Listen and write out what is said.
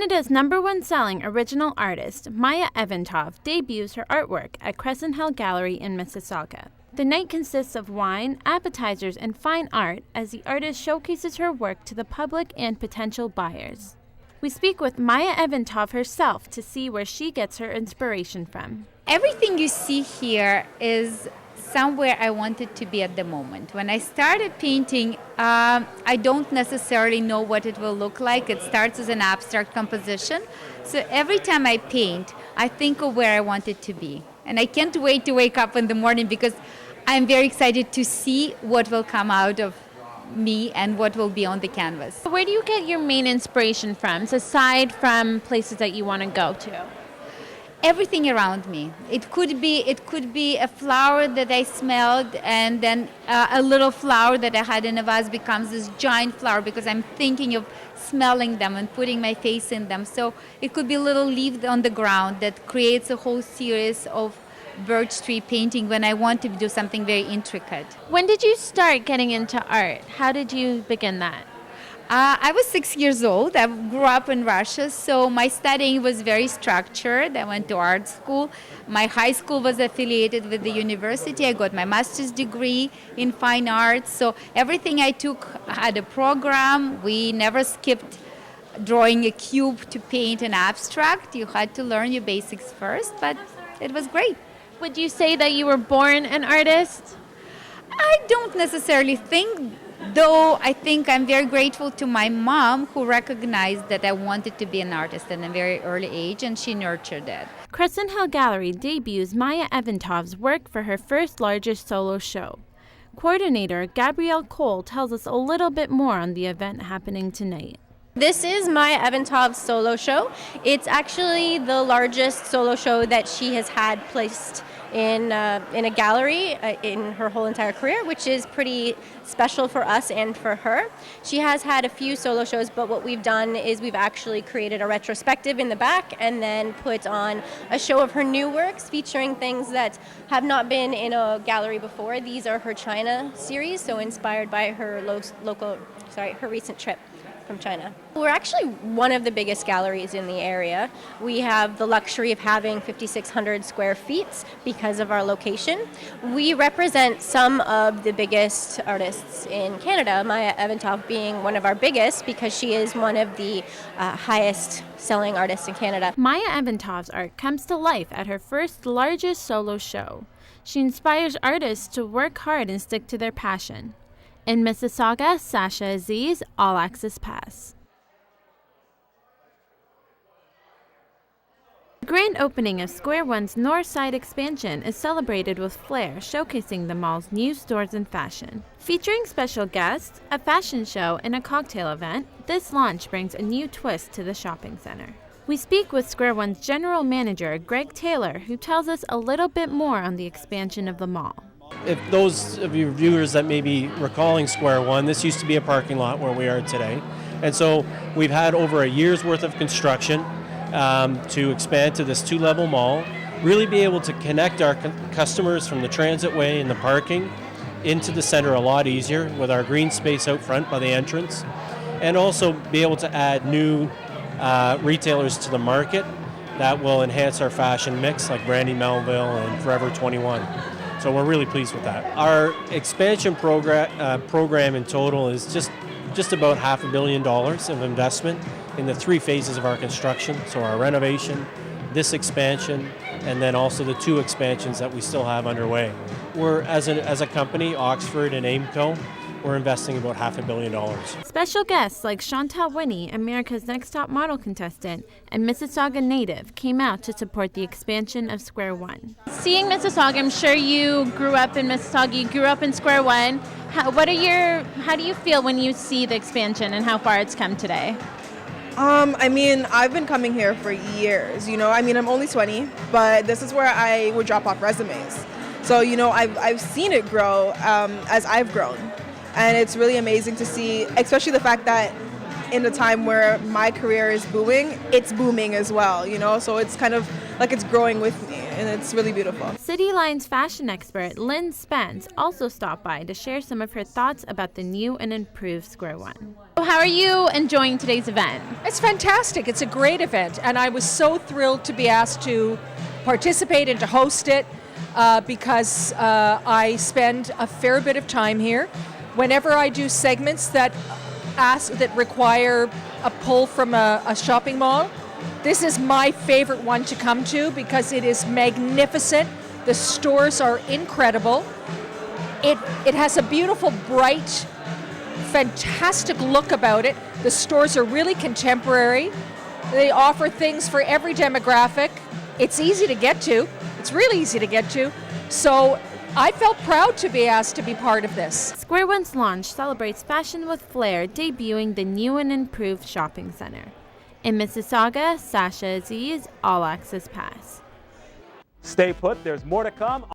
Canada's #1 selling original artist, Maya Eventov, debuts her artwork at Crescent Hill Gallery in Mississauga. The night consists of wine, appetizers, and fine art as the artist showcases her work to the public and potential buyers. We speak with Maya Eventov herself to see where she gets her inspiration from. Everything you see here is somewhere I wanted to be at the moment. When I started painting, I don't necessarily know what it will look like. It starts as an abstract composition. So every time I paint, I think of where I want it to be. And I can't wait to wake up in the morning because I'm very excited to see what will come out of me and what will be on the canvas. Where do you get your main inspiration from, aside from places that you want to go to? Everything around me. It could be a flower that I smelled, and then a little flower that I had in a vase becomes this giant flower because I'm thinking of smelling them and putting my face in them. So it could be a little leaf on the ground that creates a whole series of birch tree painting when I want to do something very intricate. When did you start getting into art? How did you begin that? I was 6 years old. I grew up in Russia, so my studying was very structured. I went to art school. My high school was affiliated with the university. I got my master's degree in fine arts. So everything I took had a program. We never skipped drawing a cube to paint an abstract. You had to learn your basics first, but it was great. Would you say that you were born an artist? I don't necessarily think, though I think I'm very grateful to my mom who recognized that I wanted to be an artist at a very early age, and she nurtured it. Crescent Hill Gallery debuts Maya Eventov's work for her first largest solo show. Coordinator Gabrielle Cole tells us a little bit more on the event happening tonight. This is Maya Eventov's solo show. It's actually the largest solo show that she has had placed in a gallery in her whole entire career, which is pretty special for us and for her. She has had a few solo shows, but what we've done is we've actually created a retrospective in the back and then put on a show of her new works featuring things that have not been in a gallery before. These are her China series, so inspired by her her recent trip from China. We're actually one of the biggest galleries in the area. We have the luxury of having 5,600 square feet because of our location. We represent some of the biggest artists in Canada, Maya Eventov being one of our biggest because she is one of the highest selling artists in Canada. Maya Eventov's art comes to life at her first largest solo show. She inspires artists to work hard and stick to their passion. In Mississauga, Sasha Azeez, All Access Pass. The grand opening of Square One's North Side expansion is celebrated with flair showcasing the mall's new stores and fashion. Featuring special guests, a fashion show, and a cocktail event, this launch brings a new twist to the shopping center. We speak with Square One's general manager, Greg Taylor, who tells us a little bit more on the expansion of the mall. If those of you viewers that may be recalling Square One, this used to be a parking lot where we are today. And so we've had over a year's worth of construction to expand to this 2-level mall, really be able to connect our customers from the transit way and the parking into the center a lot easier with our green space out front by the entrance, and also be able to add new retailers to the market that will enhance our fashion mix like Brandy Melville and Forever 21. So we're really pleased with that. Our expansion program in total is just about $500 million of investment in the 3 phases of our construction. So our renovation, this expansion, and then also the 2 expansions that we still have underway. We're, as a company, Oxford and Aimco, we're investing about $500 million. Special guests like Chantal Winnie, America's Next Top Model contestant, and Mississauga native came out to support the expansion of Square One. Seeing Mississauga, I'm sure you grew up in Mississauga, you grew up in Square One. How do you feel when you see the expansion and how far it's come today? I've been coming here for years, I'm only 20, but this is where I would drop off resumes. So, I've seen it grow as I've grown. And it's really amazing to see, especially the fact that in a time where my career is booming, it's booming as well, So it's kind of like it's growing with me. and it's really beautiful. City Line's fashion expert Lynn Spence also stopped by to share some of her thoughts about the new and improved Square One. How are you enjoying today's event? It's fantastic. It's a great event, and I was so thrilled to be asked to participate and to host it because I spend a fair bit of time here. Whenever I do segments that require a pull from a shopping mall, this is my favorite one to come to because it is magnificent. The stores are incredible. It has a beautiful, bright, fantastic look about it. The stores are really contemporary. They offer things for every demographic. It's easy to get to. It's really easy to get to. So I felt proud to be asked to be part of this. Square One's launch celebrates fashion with flair, debuting the new and improved shopping center. In Mississauga, Sasha Azeez, All Access Pass. Stay put, there's more to come.